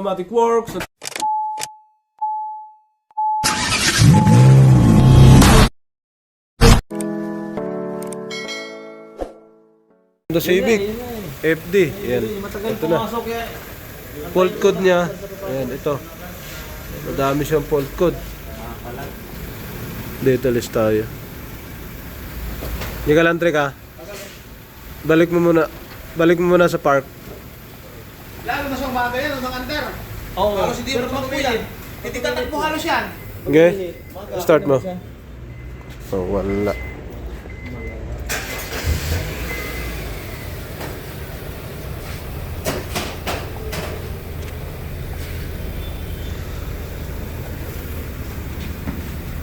Automatic works. Honda Civic FD, yan. Ito na. Fault code niya. Ayan, ito. Madami siyang fault code. Dito list tayo. Hindi ka lang trick ha. Balik mo muna sa park. Lalo na siyang bagay yan, ng under. Oo. Halos hindi mo tumakbo yan. Hindi tatakbo halos yan. Okay? Start mo. Oh, wala.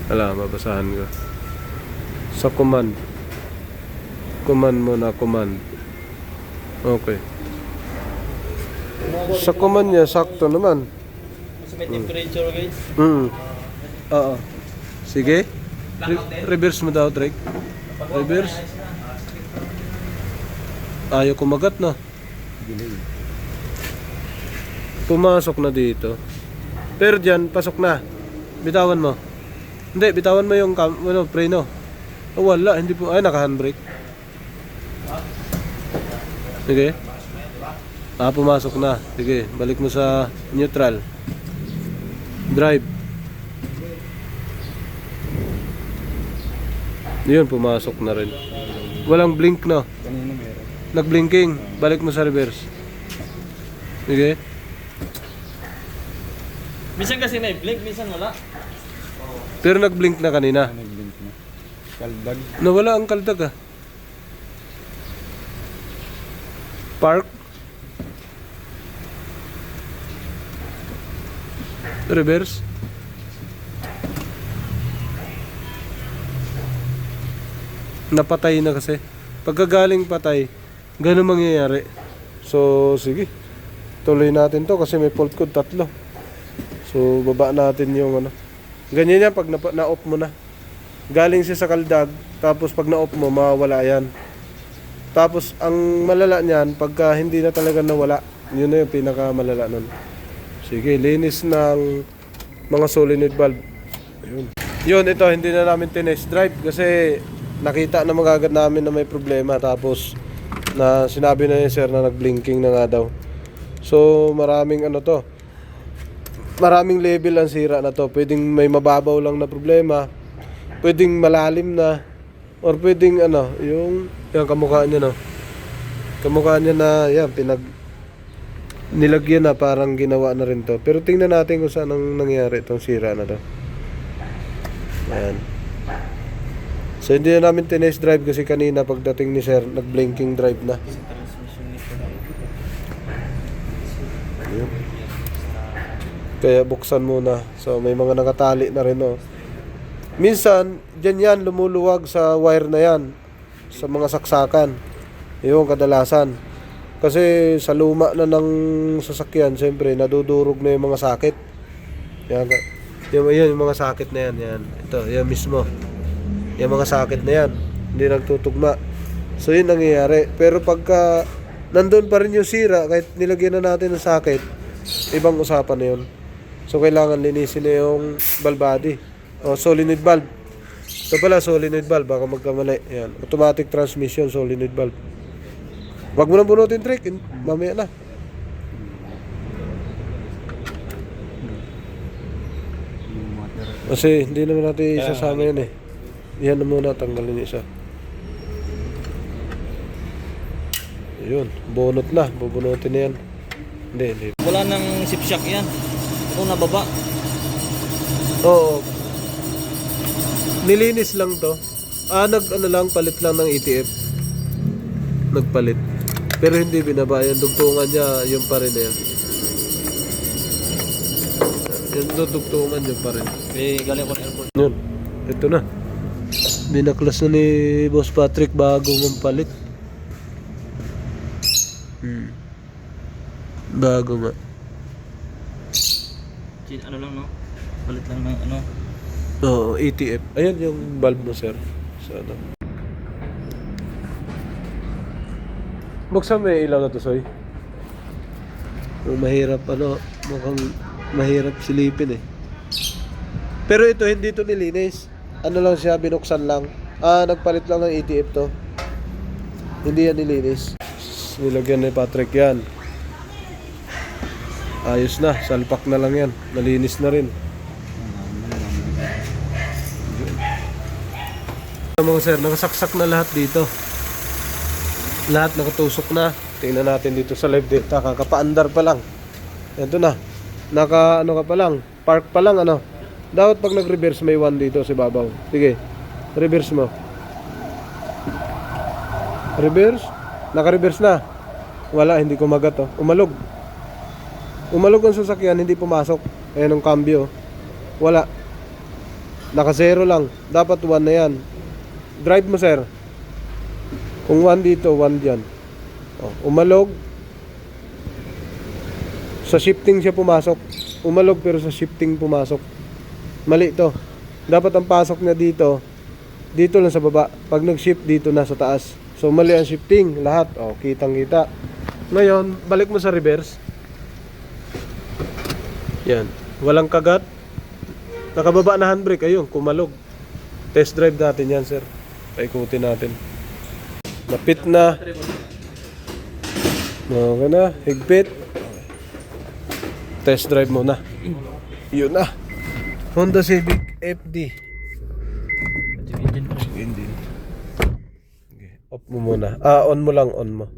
Wala, mabasahan ko. Sa command. Command muna, command. Okay. Sa command niya, sakto naman. Sa may temperature guys. Oo. Sige. Reverse mo daw, Drake. Reverse. Ayaw kumagat na. Pumasok na dito. Pero dyan, pasok na. Bitawan mo. Hindi, bitawan mo yung preno. Oh, wala, hindi po. Ay, naka-handbrake. Sige. Pumasok na. Sige, balik mo sa neutral. Drive. Yun, pumasok na rin. Walang blink na. Nag-blinking. Balik mo sa reverse. Sige. Minsan kasi may blink, minsan wala. Pero nag-blink na kanina. Kaldag. Nawala ang kaldag ah. Park. Reverse. Napatay na kasi. Pagkagaling patay, ganun mangyayari. So, sige. Tuloy natin to kasi may fault code 3. So, baba natin yung ano. Ganyan yan pag na-off mo na. Galing siya sa kaldag, tapos pag na-off mo, mawawala yan. Tapos, ang malala niyan, pagka hindi na talaga nawala, yun na yung pinakamalala nun. Sige, linis ng mga solenoid valve. Yun, ito, hindi na namin tinest drive kasi nakita na magagad namin na may problema. Tapos, na sinabi na ni sir na nag-blinking na nga daw. So, maraming ano to. Maraming level ang sira na to. Pwedeng may mababaw lang na problema. Pwedeng malalim na. Or pwedeng ano, yung kamukha niya no. Kamukha niya na, yan, nilagyan na, parang ginawa na rin to. Pero tingnan natin kung saan ang nangyari itong sira na to. Ayan. So hindi na namin tinest drive kasi kanina pagdating ni sir, nag-blinking drive na. Ayan. Kaya buksan muna. So may mga nakatali na rin oh. Minsan, dyan yan, lumuluwag sa wire na yan. Sa mga saksakan. Yung kadalasan. Kasi sa luma na ng sasakyan, siyempre, nadudurog na yung mga sakit. Yan, yung mga sakit na yan, yan. Ito, yan mismo. Yung mga sakit na yan. Hindi nagtutugma. So, yun nangyayari. Pero pagka nandun pa rin yung sira, kahit nilagyan na natin ng sakit, ibang usapan na yun. So, kailangan linisin na yung valve body. O, solenoid valve. Ito pala, solenoid valve. Baka magkamali. Yan. Automatic transmission, solenoid valve. Wag mo nang bunutin, Trick. Mamaya na. Kasi hindi naman natin isasama yan eh. Yan na muna, tanggalin isa. Yun, bunot na. Bubunutin na yan. Hindi. Wala nang sipsyak yan. O nababa. Oo. Nilinis lang to. Palit lang ng ETF. Nagpalit. Pero hindi binaba. Yung dugtungan niya, yung pa rin na yan. Yung dugtungan yung pa rin. Eh, galing ko na airport. Yun. Ito na. Binaklas na ni Boss Patrick bago mong palit. Bago nga. Ano lang no? Palit lang ng ano. Oo, ETF. Ayan yung valve mo, sir. Sa ano. Buksan mo yung ilaw na to, Soy. Mahirap, ano. Mukhang mahirap silipin eh. Pero ito, hindi to nilinis. Ano lang siya, binuksan lang. Nagpalit lang ng ETF to. Hindi yan nilinis. Nilagyan ni Patrick yan. Ayos na, salpak na lang yan. Nalinis na rin. Mga sir, nakasaksak na lahat dito. Lahat nakatusok na. Tingnan natin dito sa live data. Kakapaandar pa lang. Ito na. Naka ano ka pa lang. Park pa lang ano. Dapat pag nag-reverse may 1 dito sa babaw. Sige. Reverse mo. Reverse. Naka-reverse na. Wala, hindi kumagat oh. Umalog. Umalog ang sasakyan, hindi pumasok. Ayan ang cambio. Wala. Naka-0 lang. Dapat 1 na yan. Drive mo sir. Kung 1 dito, 1 dyan. Oh, umalog. Sa shifting siya pumasok. Umalog pero sa shifting pumasok. Mali to. Dapat ang pasok niya dito, dito lang sa baba. Pag nag-shift dito na sa taas. So mali ang shifting. Lahat. Oh, kitang kita. Ngayon, balik mo sa reverse. Yan. Walang kagat. Nakababa na handbrake. Ayun, kumalog. Test drive natin yan sir. Paikutin natin. Napit na. Okay na. Higpit. Test drive muna. Yun na. Honda Civic FD. Engine. Okay. Off mo muna. On mo lang. On mo.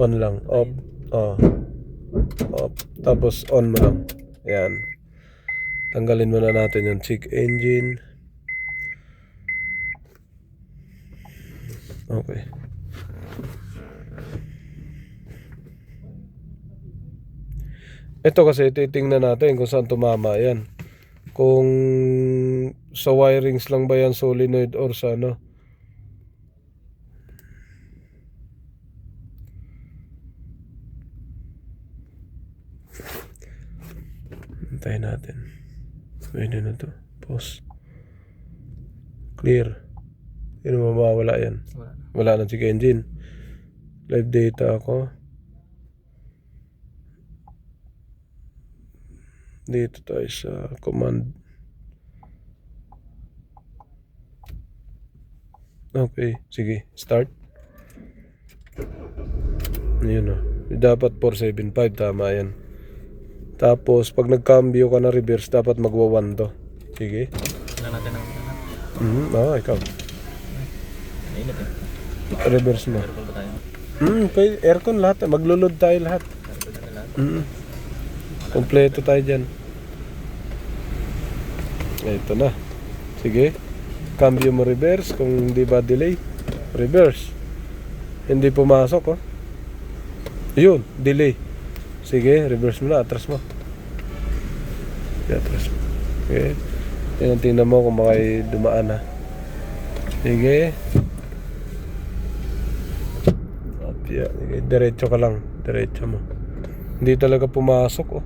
On lang. Off. Off. Tapos on mo lang. Ayan. Tanggalin muna natin yung check engine. Okay. Ito kasi titingnan natin kung saan tumama yan. Kung sa wirings lang ba yan solenoid or sa ano. Hintayin natin. Pwede na to. Pause. Clear. Hindi mo mawawala yan. Wala na check engine. Live data ako. Dito tayo sa command. Okay, sige, start. Ayun o. Dapat 475, tama yan. Tapos, pag nagcambio ka na reverse, dapat magwa 1 to. Sige. Wala natin ang Ikaw. Mainit eh. Reverse mo. Aircon ba tayo? Okay, aircon lahat. Maglulod tayo lahat. Aircon natin lahat. Kompleto tayo dyan. Ito na. Sige. Cambio mo reverse. Kung hindi ba delay. Reverse. Hindi pumasok oh. Yun. Delay. Sige. Reverse mo na. Atras mo. Atras mo. Okay. Yan. Tingnan mo kung makay dumaan ha. Sige. Sige. Diretso ka lang. Diretso mo. Hindi talaga pumasok oh.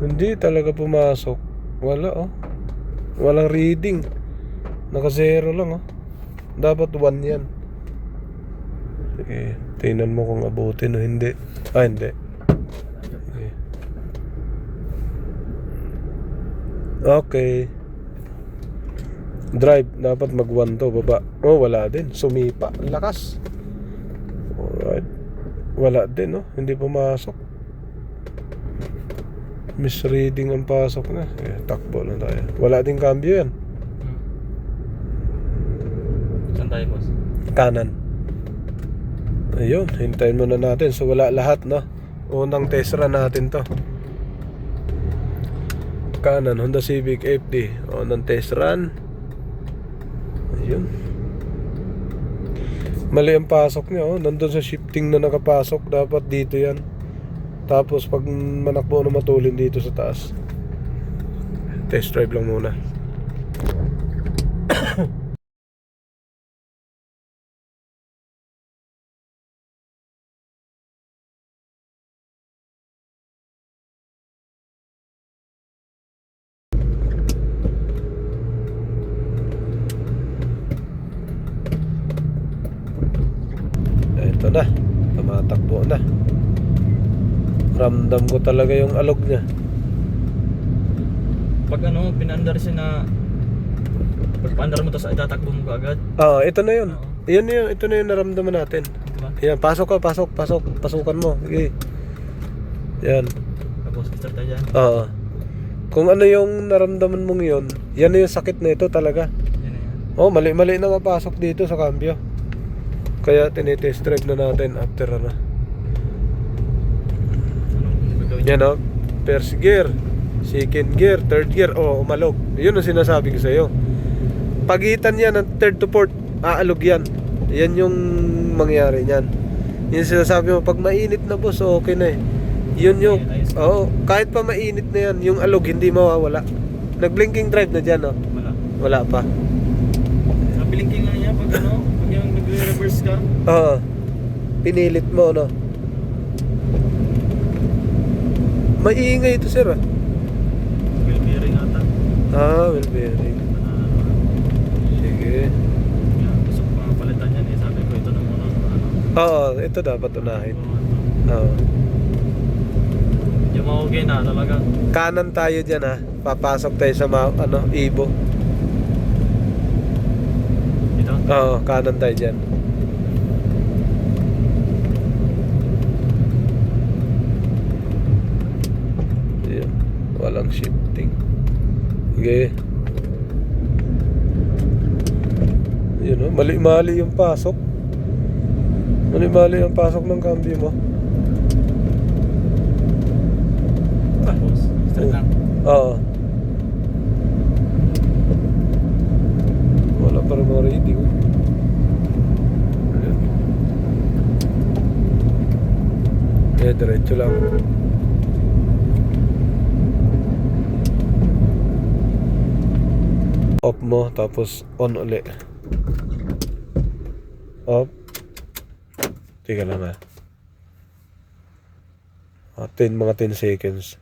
Hindi talaga pumasok. Wala oh. Walang reading. Naka 0 lang oh. Dapat 1 yan. Okay. Tingnan mo kung abutin o hindi. Hindi. Okay. Okay. Drive. Dapat mag 1 to. Baba. Oh, wala din. Sumipa. Lakas. Alright. Wala din oh. Hindi pumasok. Misreading ang pasok na. Takbo na tayo. Wala din cambio yan. Saan tayo boss? Kanan. Ayun, hintayin muna natin. So wala lahat no. Unang test run natin to. Kanan, Honda Civic FD. Unang test run. Ayun. Mali ang pasok niya oh. Nandun sa shifting na nakapasok. Dapat dito yan. Tapos pag manakbo na matulin dito sa taas. Test drive lang muna. Ito na. Tumatakbo na. Ramdam ko talaga yung alog niya. Pag ano, pinandar siya na pag paandar mo tapos itatakbo mo agad. Ito na yun. Oo. Ito na yung naramdaman natin. Diba? Yan, pasok ka, pasukan mo. Sige. Yan. Tapos start tayo dyan. Oo. Kung ano yung naramdaman mong yun, yan na yung sakit na ito talaga. Yan na yan. Mali na mapasok dito sa cambio. Kaya tinitest drive na natin after Anong gagawin Yan first gear, second gear, third gear, umalog. Yun ang sinasabi ko sa'yo. Pagitan yan ng third to fourth, aalog yan. Yan yung mangyari niyan. Yung sinasabi mo, pag mainit na boss, okay na eh. Yun yung, kahit pa mainit na yan, yung alog hindi mawawala. Nag-blinking drive na dyan, Wala. Wala pa. Ang blinking nga niya pag ano, pag yung nag-reverse ka. Pinilit mo, Maiingay ito, sir, Wheel bearing ata. Well bearing. Sige. Yan, gusto ko pang palitan yan eh. Sabi ko ito na muna ano. Ito dapat unahin. Yung mahugay na talaga. Kanan tayo dyan, papasok tayo sa Ibo. Ito. Kanan tayo dyan. Yan. Walang shifting. Sige. Yun, mali-mali yung pasok. Mali-mali yung pasok ng cambio mo. Tapos start lang. Wala pa rin mga reading. Ayan. Diretso lang. Off mo, tapos on uli. Off. Teka lang mga 10 seconds.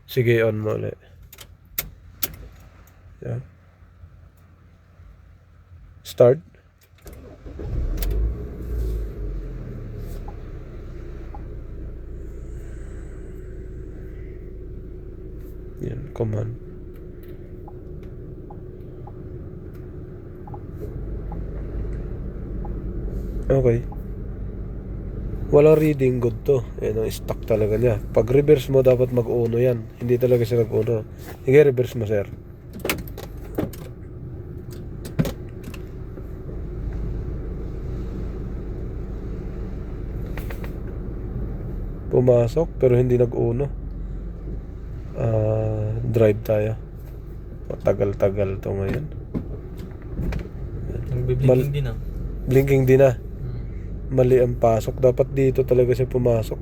Sige, on mo ulit. Yan. Start. Yan, command. Okay. Walang reading, good to. Yan ang stock talaga niya. Pag reverse mo, dapat mag-uno yan. Hindi talaga siya nag-uno. Sige, reverse mo, sir. Pumasok, pero hindi nag-uno. Drive tayo. Matagal-tagal to ngayon. Nagbe-blinking din Blinking din Mali ang pasok. Dapat dito talaga siya pumasok.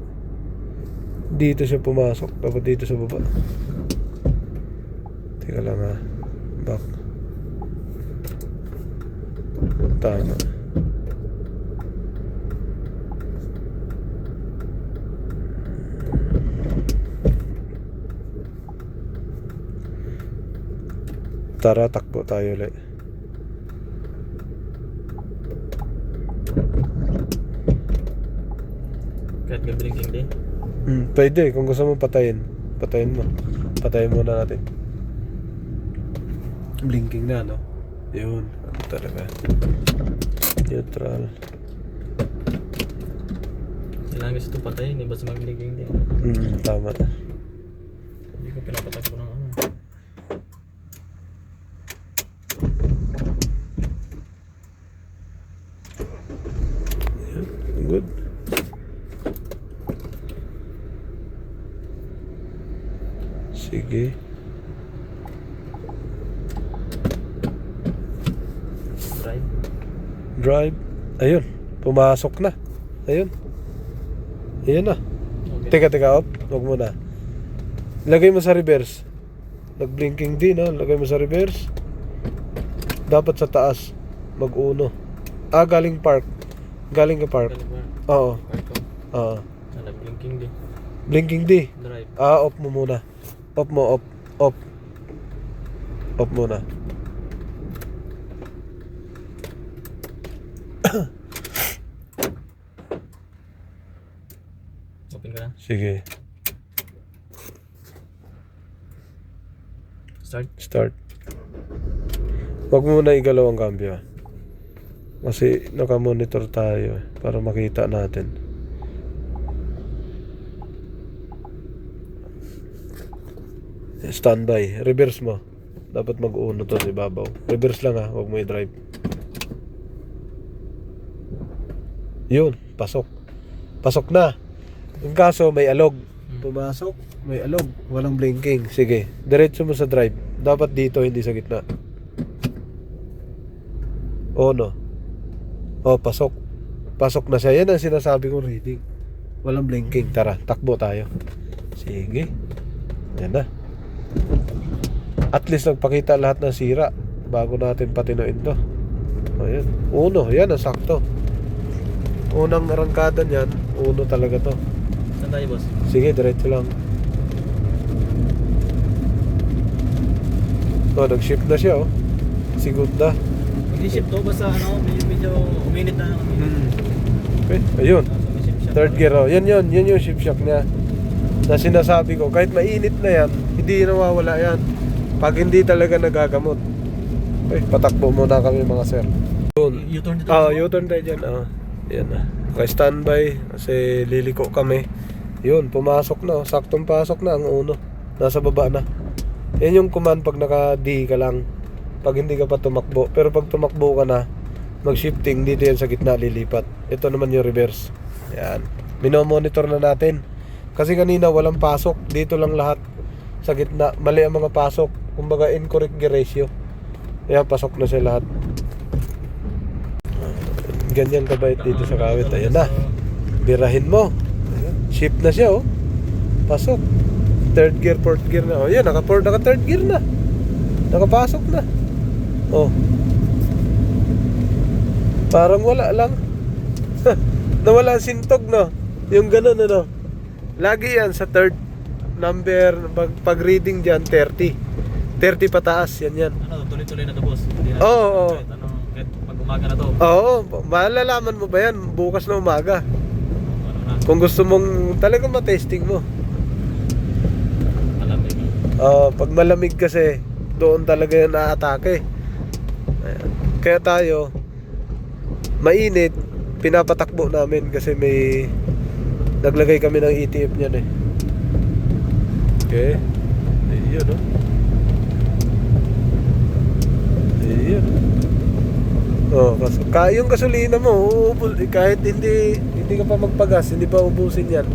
Dito siya pumasok. Dapat dito sa baba. Teka lang Back. Tama. Tara, takbo tayo ulit. Kahit nag-blinking din. Pwede, kung gusto mo patayin. Patayin mo. Patayin muna natin. Blinking na, no? Yun, ano talaga. Neutral. Kailangan gusto itong patayin, basta mag-blinking din. Tama. Hindi ko pinapatag ko ng ano. Good. Sige. Drive. Ayun. Pumasok na. Ayun. Ayun na. Okay. Teka. Op. Huwag mo na. Lagay mo sa reverse. Nag-blinking din, Lagay mo sa reverse. Dapat sa taas. Mag-uno. Galing park. Galing ka park. Oo. Oo. Nag-blinking din. Blinking di. Drive. Off mo muna. Off mo, off. Off. Off muna. Sige. Start. Start. Huwag muna igalaw ang cambio. Kasi naka-monitor tayo para makita natin. Standby. Reverse mo. Dapat mag-uno to sa ibabaw. Reverse lang ha. Huwag mo i-drive. Yun. Pasok. Pasok na. Yung kaso may alog. Pumasok. May alog. Walang blinking. Sige. Diretso mo sa drive. Dapat dito, hindi sa gitna. Oh no. Oh, pasok. Pasok na siya. Yan ang sinasabi kong reading. Walang blinking. Tara, takbo tayo. Sige. Yan na. At least nagpakita lahat ng sira bago natin patinuin to. Ayan. Uno. Yan ang sakto. Unang arangkada niyan. Uno talaga to. Saan tayo, boss? Sige, diretso lang. Oh, nag-shift na siya oh. Segunda. Mag-ship to basta medyo uminit na. Okay, ayun. So, may ship siya. Third gear oh. Yan yun yung shift shock niya. Na sinasabi ko, kahit mainit na yan, hindi nawawala yan. Pag hindi talaga nagagamot. Okay, patakbo muna kami mga sir. Yun. U-turn dito. U-turn tayo dyan. Yan na. Okay, standby. Kasi liliko kami. Yun, pumasok na. Saktong pasok na ang uno. Nasa baba na. Yan yung command pag naka-D ka lang. Pag hindi ka pa tumakbo. Pero pag tumakbo ka na, mag-shifting, dito yan sa gitna lilipat. Ito naman yung reverse. Yan. Minomonitor na natin. Kasi kanina walang pasok. Dito lang lahat sa gitna. Mali ang mga pasok. Kumbaga incorrect gear ratio. Kaya pasok na siya lahat. Ganyan kabait dito sa kawit. Ayan na. Birahin mo. Ayan. Shift na siya oh. Pasok. Third gear, fourth gear na. Oh, yan, naka third gear na. Nakapasok na. Oh. Parang wala lang. Nawala ang sintog, no? Yung ganun, ano? Lagi yan sa third number, pag reading dyan, 30. 30 pataas, yan. Ano, tuloy-tuloy na to, boss. Hindi na. Oo. Kahit pag umaga na to. Oo, malalaman mo ba yan bukas na umaga? Ano na. Kung gusto mong talagang matesting mo. Malamig. Pag malamig kasi, doon talaga yung naatake. Ayan. Kaya tayo, mainit, pinapatakbo namin kasi may naglagay kami ng ETF niyan eh. Okay. Ayun oh. Ayun. Oh, yung gasolina mo, uubos, kahit hindi ka pa magpagas, hindi pa ubusin yan.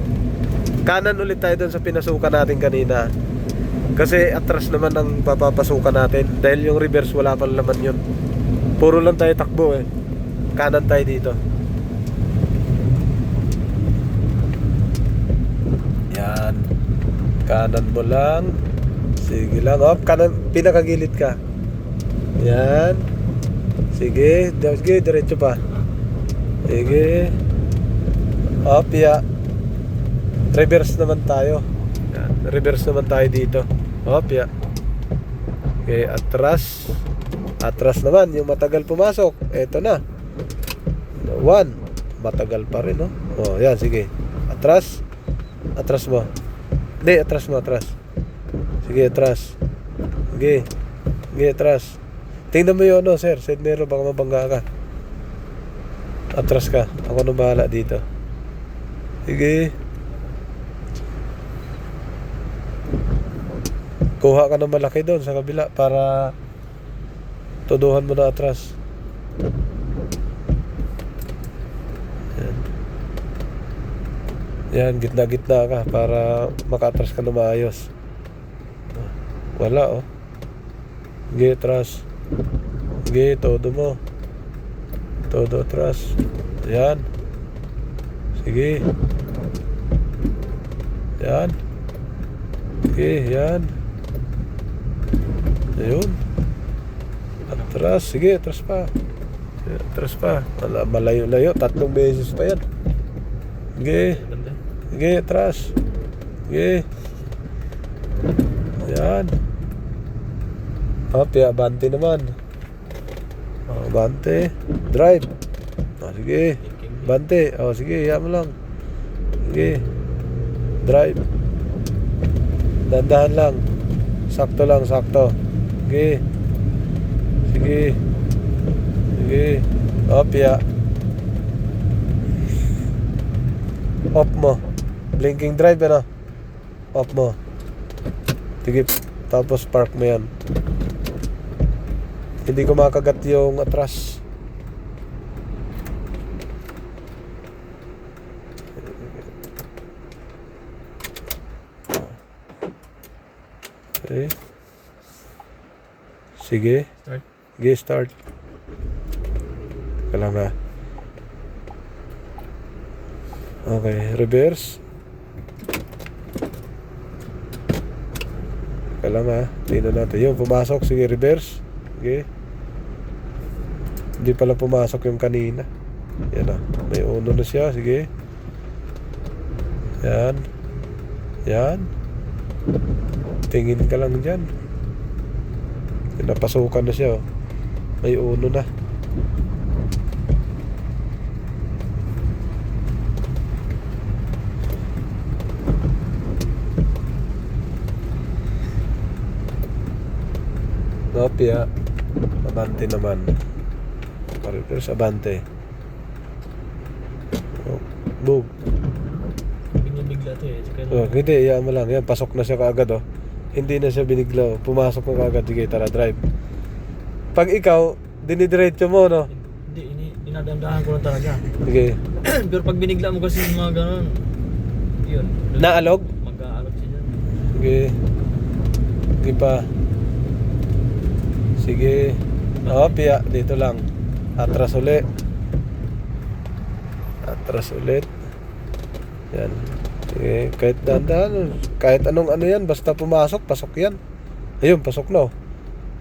Kanan ulit tayo doon sa pinasukan natin kanina. Kasi atras naman ang papapasukan natin. Dahil yung reverse wala pang laman yun. Puro lang tayo takbo eh. Kanan tayo dito. Yan. Kanan mo lang. Sige lang. Oh, kanan, pinakagilid ka. Yan. Sige. Sige, diretso pa. Sige. Up, ya. Reverse naman tayo. Yan. Reverse naman tayo dito. Up, ya. Okay, atras. Atras naman. Yung matagal pumasok. Eto na. 1. Matagal pa rin, no? Oh, yan. Sige. Atras. Atras mo. Hindi, atras mo. Atras. Sige, atras. Sige. Sige, atras. Tingnan mo yun, no, sir. Side mirror, baka mabangga ka. Atras ka. Ako na bahala dito. Sige. Kuha ka ng malaki doon sa kabila para tuduhan mo na atras. Yan. Yan, gitna-gitna ka para maka-atras ka na maayos. Wala, oh. Sige, atras. Sige, todo mo. Todo atras. Yan. Sige. Yan. Sige, yan. Ayun. Atras. Sige, atras pa. Atras pa. Malayo-layo. 3 beses pa yan. Sige. Sige, atras. Sige. Yan. Ya, bante naman. Bante. Drive. Sige. Bante. Sige, yan mo lang. Sige. Drive. Dandahan lang. Sakto lang, sakto. Sige. Sige. Sige. Up, ya. Off mo. Blinking drive, ano? Off mo. Sige. Tapos park mo yan. Hindi ko makagat yung atras. Okay. Sige. Start. Sige, start. Teka lang ha. Okay, reverse. Teka lang ha. Tingnan natin. Yun, pumasok. Sige, reverse. Sige. Hindi pala pumasok yung kanina. Yan na. May uno na siya. Sige. Yan. Yan. Tingin ka lang dyan. Napasukan na siya. Oh. May uno na. Nopia. Abante naman. Reverse abante. Oh, move. Binibigla to eh. Tsaka Oh, hindi, iyaan mo lang. Yan, pasok na siya kaagad oh. Hindi na siya binigla oh. Pumasok na kaagad. Sige, tara, drive. Pag ikaw, dinidiretso mo, no? Hindi, dinadamdahan ko lang talaga. Sige. Pero pag binigla mo kasi yung mga ganun, yun. Naalog? Mag-aalog siya dyan. Sige. Sige pa. Sige. Oh, piya. Dito lang. Atras ulit. Atras ulit. Yan. Sige. Kahit dahan-dahan. Kahit anong ano yan. Basta pumasok, pasok yan. Ayun, pasok na.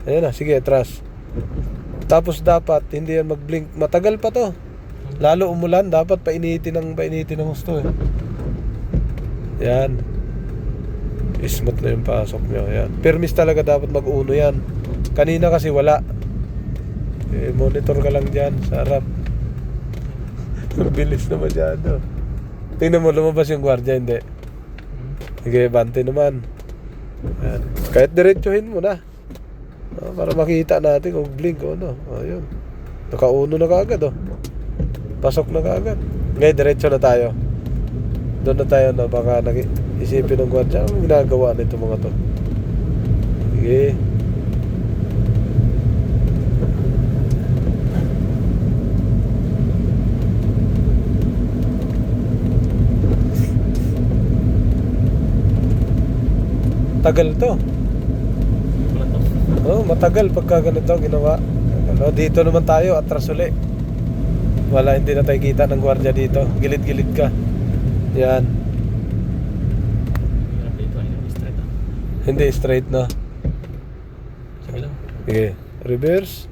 Ayun na. Sige, atras. Tapos dapat, hindi yan mag-blink. Matagal pa to. Lalo umulan, dapat painitin ng gusto eh. Yan. Smooth na yung pasok nyo. Yan. Permis talaga dapat mag-uno yan. Kanina kasi wala. Monitor ka lang dyan sa harap. Bilis na masyado. Tingnan mo, lumabas yung gwardiya, hindi. Sige, bante naman. Yan. Kahit diretsuhin mo na. Para makita natin kung blink o ano. Ayun. Nakauno na kaagad oh. Pasok na kaagad. Ngayon, diretso na tayo. Doon na tayo na baka isipin ng gwardiya. Anong ginagawa nito mga to? Sige. Tagal to. Wala to. Oh, matagal pagka ganito ginawa. Ano, dito naman tayo, atras uli. Wala, hindi na tayo kita ng gwardiya dito. Gilid-gilid ka. Yan. Hirap dito, hindi straight ah. Hindi straight na. Sige lang. Sige. Reverse.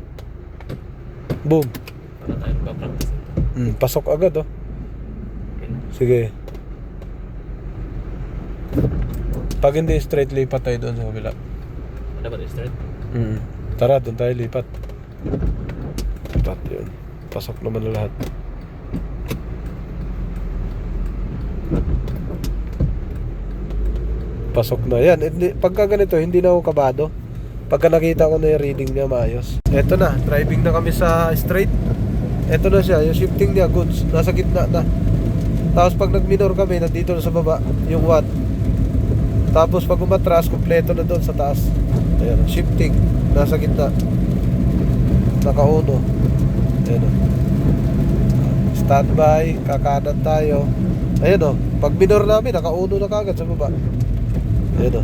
Boom. Para tayo magpa-practice nito. Pasok agad oh. Okay na. Sige. Pag hindi straight, lipat tayo doon sa kabila. Dapat straight. Tara, doon tayo lipat. Lipat yun. Pasok naman na lahat. Pasok na yan. Pagka ganito, hindi na ako kabado. Pagka nakita ko na yung reading niya maayos. Eto na, driving na kami sa straight. Eto na siya, yung shifting niya goods. Nasa gitna na. Tapos pag nag-minor kami, nandito na sa baba yung watt. Tapos pag umatras, kompleto na doon sa taas. Ayan, shifting. Nasa gitna. Naka-uno. Ayan o. Standby. Kakanan tayo. Ayan o. Pag minor namin, naka-uno na kagad sa baba. Ayan o.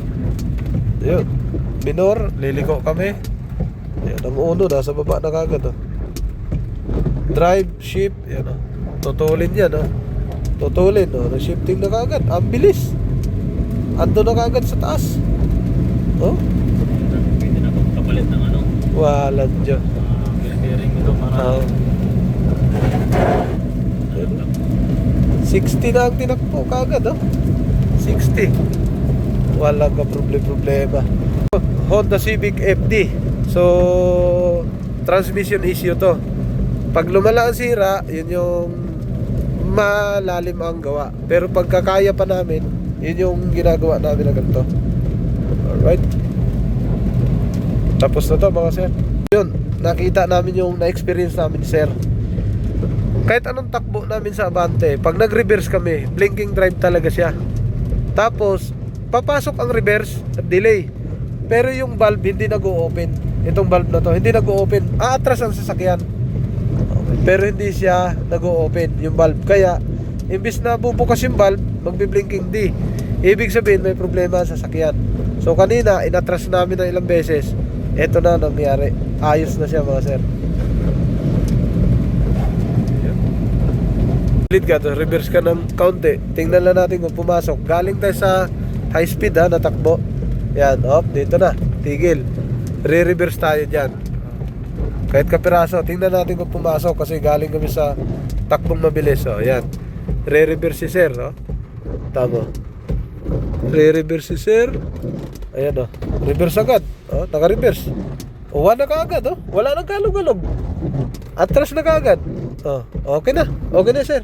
Ayan. Minor. Liliko kami. Ayan. Ang uno, nasa baba na kagad o. Drive, shift. Ayan o. Tutulin yan o. Tutulin o. Shifting na kagad. Ang bilis. Ando na kagad sa taas. Oh? Pwede na itong kapalit ng ano. Walang dyan. Bearing nito para 60 na ang tinakbo kagad oh. 60. Walang ka problema. Honda Civic FD. So transmission issue to. Pag lumala ang sira, yun yung malalim ang gawa. Pero pagkakaya pa namin, Yun yung ginagawa namin na ganito. Alright. Tapos na to mga sir. Yun, nakita namin yung na-experience namin sir. Kahit anong takbo namin sa Abante, pag nag-reverse kami, blinking drive talaga siya. Tapos, papasok ang reverse at delay. Pero yung valve hindi nag-o-open. Itong valve na to, hindi nag-o-open. Aatras ang sasakyan. Pero hindi siya nag-o-open yung valve. Kaya, imbis na bubukas yung valve, magbi-blinking D. Ibig sabihin, may problema sa sasakyan. So, kanina, inatras namin ng ilang beses. Ito na nangyari. Ayos na siya mga sir. Lead ka to, reverse ka ng kaunti. Tingnan lang natin kung pumasok. Galing tayo sa high speed ha, natakbo. Yan, dito na, tigil. Re-reverse tayo dyan. Kahit kapiraso, tingnan natin kung pumasok kasi galing kami sa takbong mabilis. Yan. Re-reverse si sir, tama. Re-reverse si sir. Ayan, reverse agad. Naka-reverse. Wala na kaagad, wala nang kalog-alog. Atras na kaagad. Okay na. Okay na, sir.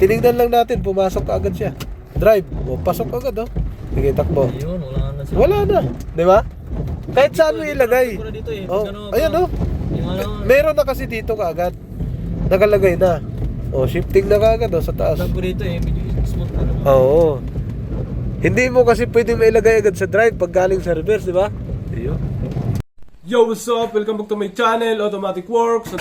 Tinignan lang natin, pumasok kaagad siya. Drive. Pasok agad, Sige, takbo. Ayun, wala na siya. Wala na. Di ba? Kahit saan mo ilagay. Dito, eh. Ayan, Yung meron na kasi dito kaagad. Nakalagay na. Shifting na kaagad, sa taas. Alam ko dito, medyo smooth na naman. Oo. Hindi mo kasi pwedeng mailagay agad sa drive pag galing sa reverse, di ba? Ayun. Yo, what's up? Welcome back to my channel, Automatic Works.